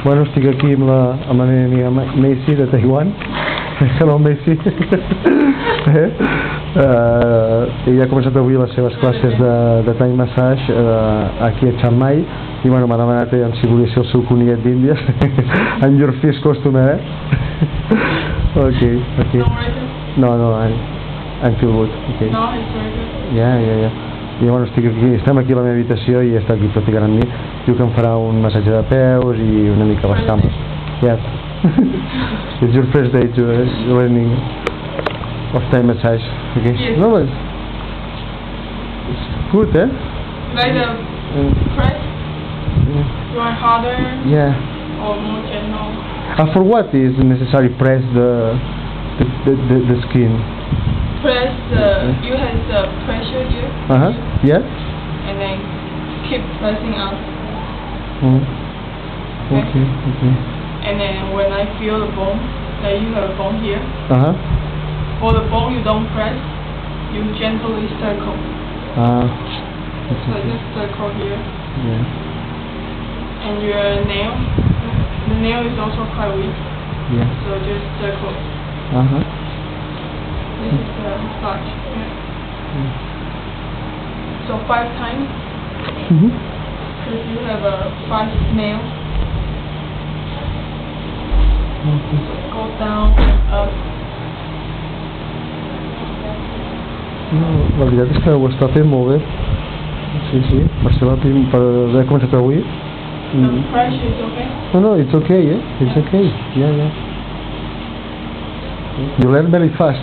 Bueno, estic aquí amb la meva amiga Meicy de Taiwan. Hello, Meicy. Ella ha començat avui les seves classes de Thai Massage aquí a Chiang Mai i bueno, m'ha demanat si volia ser el seu conillet d'Índies. And your fish costume, Okay. No, I feel good. Okay. No, it's very good. Yeah. I bueno, estem aquí a la meva habitació i està aquí practicant amb mi. Diu que em farà un massatge de peus i una mica les cames. Yes. It's your first day to learning of Thai massage. Okay. Yes. No, but it's good, Like the press? You want harder? Yeah. Or more gentle? For what is necessary press the skin? Press you have the pressure here. Yeah. And then keep pressing up. Okay. And then when I feel the bone, like you have a bone here. For the bone you don't press, you gently circle. So just circle here. Yeah. And your nail, the nail is also quite weak. Yeah. So just circle. This is the massage. So 5 times. Because you have 5 nails. So go down and up. No, la veritat és que ho està fent molt bé. Sí. Per haver començat avui. The pressure is okay? No, it's okay, It's okay. Yeah. You learn very fast.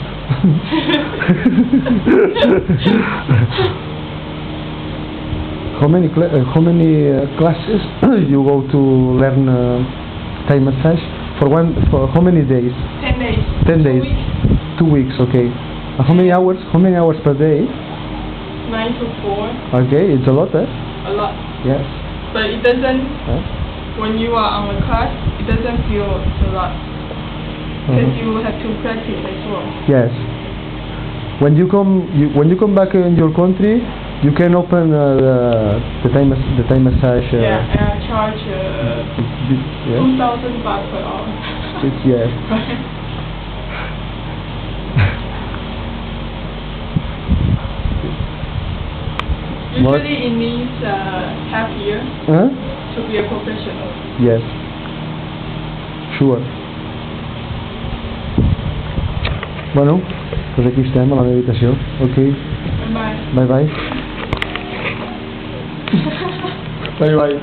How many classes you go to learn Thai massage? For how many days? 10 days. 10 days. 2 weeks, okay. How many hours? How many hours per day? 9 to 4. Okay, it's a lot, A lot. Yes. But it doesn't. When you are on the class, it doesn't feel a lot. Because you have to practice as well. Yes. When you come back in your country, you can open the Thai massage. Yeah, and I charge 2,000 baht per hour. Yes. Usually it needs half year to be a professional. Yes. Sure. Bueno, pues aquí estem a la meva habitació. Okay. Bye. Bye. Bye.